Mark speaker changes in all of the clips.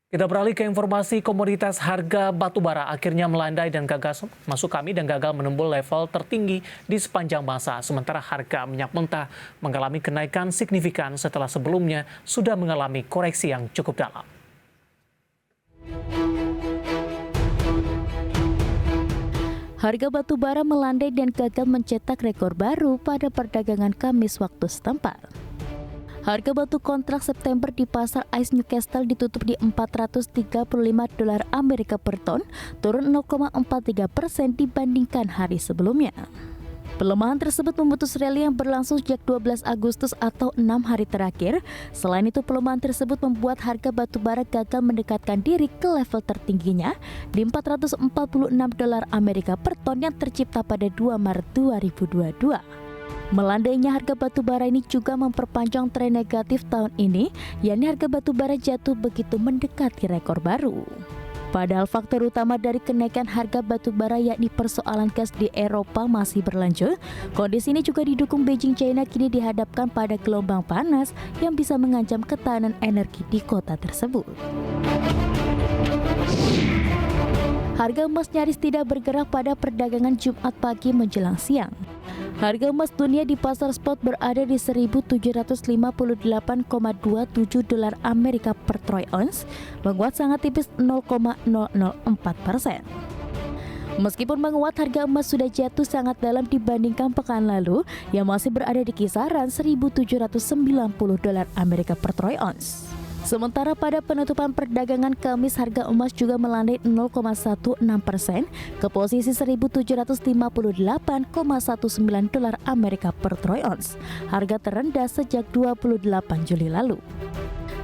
Speaker 1: Kita beralih ke informasi komoditas harga batu bara akhirnya melandai dan gagal menembus level tertinggi di sepanjang masa. Sementara harga minyak mentah mengalami kenaikan signifikan setelah sebelumnya sudah mengalami koreksi yang cukup dalam.
Speaker 2: Harga batu bara melandai dan gagal mencetak rekor baru pada perdagangan Kamis waktu setempat. Harga batu kontrak September di pasar ICE Newcastle ditutup di $435 Amerika per ton, turun 0,43% dibandingkan hari sebelumnya. Pelemahan tersebut memutus rally yang berlangsung sejak 12 Agustus atau 6 hari terakhir. Selain itu, pelemahan tersebut membuat harga batu bara gagal mendekatkan diri ke level tertingginya di $446 Amerika per ton yang tercipta pada 2 Maret 2022. Melandainya harga batu bara ini juga memperpanjang tren negatif tahun ini, yakni harga batu bara jatuh begitu mendekati rekor baru. Padahal faktor utama dari kenaikan harga batu bara yakni persoalan gas di Eropa masih berlanjut, kondisi ini juga didukung Beijing China kini dihadapkan pada gelombang panas yang bisa mengancam ketahanan energi di kota tersebut. Harga emas nyaris tidak bergerak pada perdagangan Jumat pagi menjelang siang. Harga emas dunia di pasar spot berada di $1.758,27 Amerika per troy ounce, menguat sangat tipis 0,004%. Meskipun menguat, harga emas sudah jatuh sangat dalam dibandingkan pekan lalu yang masih berada di kisaran $1.790 Amerika per troy ounce. Sementara pada penutupan perdagangan Kamis, harga emas juga melandai 0,16% ke posisi $1.758,19 Amerika per troy ounce, harga terendah sejak 28 Juli lalu.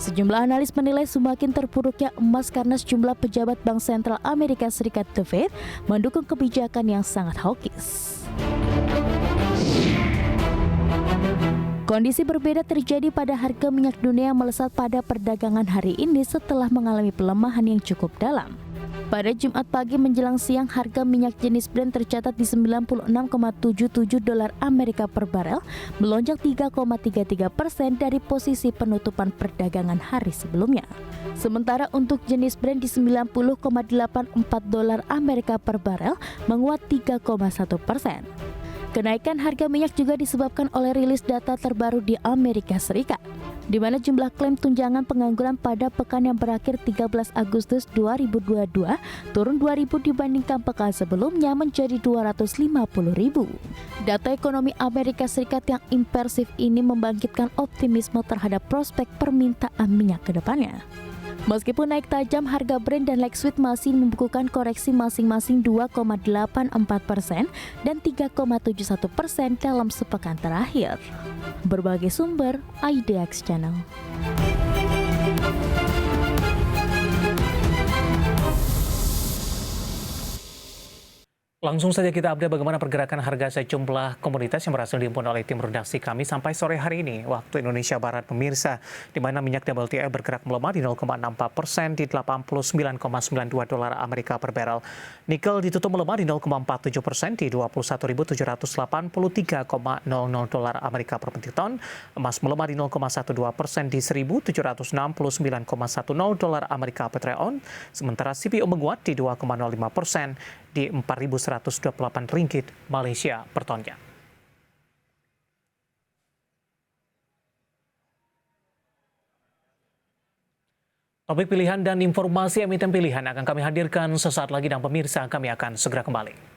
Speaker 2: Sejumlah analis menilai semakin terpuruknya emas karena sejumlah pejabat Bank Sentral Amerika Serikat The Fed mendukung kebijakan yang sangat hawkish. Kondisi berbeda terjadi pada harga minyak dunia yang melesat pada perdagangan hari ini setelah mengalami pelemahan yang cukup dalam. Pada Jumat pagi menjelang siang, harga minyak jenis Brent tercatat di $96,77 Amerika per barel, melonjak 3,33% dari posisi penutupan perdagangan hari sebelumnya. Sementara untuk jenis Brent di $90,84 Amerika per barel, menguat 3,1%. Kenaikan harga minyak juga disebabkan oleh rilis data terbaru di Amerika Serikat, di mana jumlah klaim tunjangan pengangguran pada pekan yang berakhir 13 Agustus 2022 turun 2.000 dibandingkan pekan sebelumnya menjadi 250.000. Data ekonomi Amerika Serikat yang impresif ini membangkitkan optimisme terhadap prospek permintaan minyak ke depannya. Meskipun naik tajam, harga Brent dan Light Sweet masih membukukan koreksi masing-masing 2,84% dan 3,71% dalam sepekan terakhir. Berbagai sumber, IDX Channel.
Speaker 1: Langsung saja kita update bagaimana pergerakan harga sejumlah komoditas yang berhasil dihimpun oleh tim redaksi kami sampai sore hari ini waktu Indonesia Barat, pemirsa, di mana minyak WTI bergerak melemah di 0,64% di $89,92 Amerika per barel. Nikel ditutup melemah di 0,47% di $21.783,00 Amerika per metric ton. Emas melemah di 0,12% di $1.769,10 Amerika per troy ounce. Sementara CPO menguat di 2,05% di Rp4.128 Malaysia per tonnya. Topik pilihan dan informasi emiten pilihan akan kami hadirkan sesaat lagi dan pemirsa kami akan segera kembali.